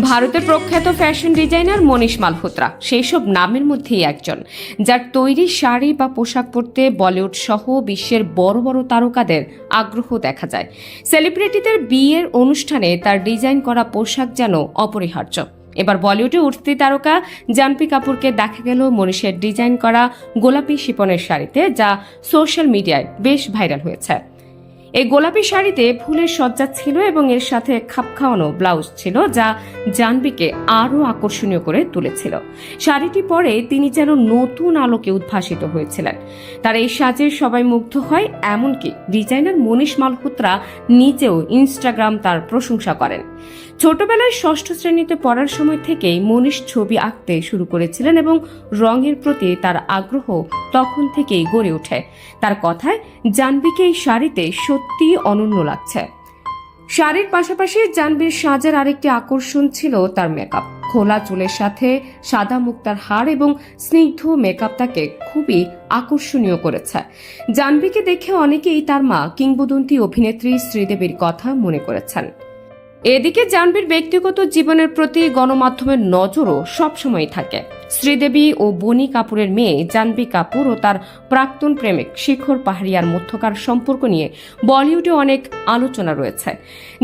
ভারতের প্রখ্যাত fashion designer মনীষ মালহোত্রা সেই সব নামের মধ্যেই একজন, যার তৈরি শাড়ি বা পোশাক পরতে বলিউড সহ বিশ্বের বড় বড় তারকাদের আগ্রহ দেখা যায়। সেলিব্রিটিদের বিয়ের অনুষ্ঠানে তার ডিজাইন করা পোশাক যেন অপরিহার্য। এবার বলিউডে উঠতি তারকা জাহ্নবী কাপুরকে দেখা গেল মনীষের ডিজাইন করা গোলাপি শিপনের শাড়িতে, যা সোশ্যাল মিডিয়ায় বেশ ভাইরাল হয়েছে। এই গোলাপি শাড়িতে ফুলের সজ্জা ছিল এবং এর সাথে খাপ খাওয়ানো ব্লাউজ ছিল, যা জাহ্নবীকে আরও আকর্ষণীয় করে তুলেছিল। শাড়িটি পরে তিনি যেন নতুন আলোকে উদ্ভাসিত হয়েছিলেন। তার এই সাজে সবাই মুগ্ধ হয়, এমনকি ডিজাইনার মনীষ মালহোত্রা নিজেও ইনস্টাগ্রাম তার প্রশংসা করেন। ছোটবেলায় ষষ্ঠ শ্রেণীতে পড়ার সময় থেকেই মনীষ ছবি আঁকতে শুরু করেছিলেন এবং রঙের প্রতি তার আগ্রহ তখন থেকেই গড়ে ওঠে। তার কথায় জাহ্নবীকে এই শাড়িতে সত্যিই অনন্য লাগছে। শাড়ির পাশাপাশি জাহ্নবীর সাজের আরেকটি আকর্ষণ ছিল তার মেকআপ। খোলা চুলের সাথে সাদা মুক্তার হার এবং স্নিগ্ধ মেকআপ তাকে খুবই আকর্ষণীয় করেছে। জাহ্নবীকে দেখে অনেকেই তার মা কিংবদন্তি অভিনেত্রী শ্রীদেবীর কথা মনে করেছেন। এদিকে জাহ্নবীর ব্যক্তিগত জীবনের প্রতি গণমাধ্যমের নজরও সবসময় থাকে। শ্রীদেবী ও বনি কাপুরের মেয়ে জাহ্নবী কাপুর ও তার প্রাক্তন প্রেমিক শিখর পাহাড়িয়ার মধ্যকার সম্পর্ক নিয়ে বলিউডে অনেক আলোচনা রয়েছে।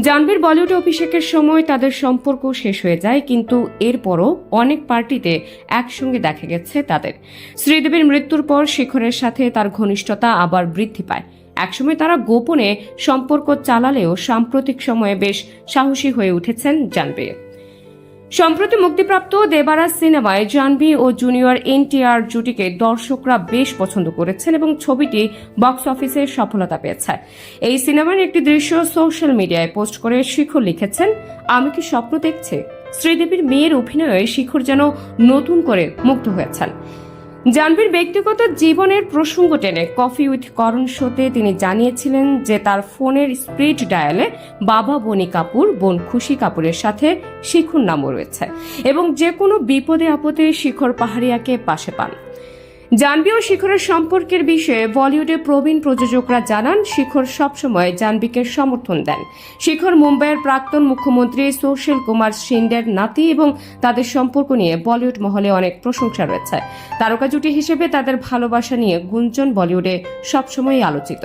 জাহ্নবীর বলিউডে অভিষেকের সময় তাদের সম্পর্ক শেষ হয়ে যায়, কিন্তু এরপরও অনেক পার্টিতে একসঙ্গে দেখা গেছে তাদের। শ্রীদেবীর মৃত্যুর পর শিখরের সাথে তার ঘনিষ্ঠতা আবার বৃদ্ধি পায়। একসময় তারা গোপনে সম্পর্ক চালালেও সাম্প্রতিক সময়ে বেশ সাহসী হয়ে উঠেছেন জাহ্নবী। সম্প্রতি মুক্তিপ্রাপ্ত দেবারাজ সিনেমায় জাহ্নবী ও জুনিয়র এনটিআর জুটিকে দর্শকরা বেশ পছন্দ করেছেন এবং ছবিটি বক্স অফিসে সফলতা পেয়েছে। এই সিনেমার একটি দৃশ্য সোশ্যাল মিডিয়ায় পোস্ট করে শিখর লিখেছেন, আমি কি স্বপ্ন দেখছি? শ্রীদেবীর মেয়ের অভিনয়ে শিখর যেন নতুন করে মুগ্ধ হয়েছেন। জাহ্নবীর ব্যক্তিগত জীবনের প্রসঙ্গ টেনে কফি উইথ করণ শোতে তিনি জানিয়েছিলেন যে তার ফোনের স্পিড ডায়ালে বাবা বনি কাপুর, বোন খুশি কাপুরের সাথে শিখর নামও রয়েছে এবং যে কোনো বিপদে আপদে শিখর পাহাড়িয়াকে পাশে পান। জাহ্নবী ও শিখরের সম্পর্কের বিষয়ে বলিউডে প্রবীণ প্রযোজকরা জানান, শিখর সবসময় জাহ্নবীকে সমর্থন দেন। শিখর মুম্বাইয়ের প্রাক্তন মুখ্যমন্ত্রী সুশীল কুমার শিন্ডের নাতি এবং তাদের সম্পর্ক নিয়ে বলিউড মহলে অনেক প্রশংসা রয়েছে। তারকা জুটি হিসেবে তাদের ভালোবাসা নিয়ে গুঞ্জন বলিউডে সবসময়ই আলোচিত।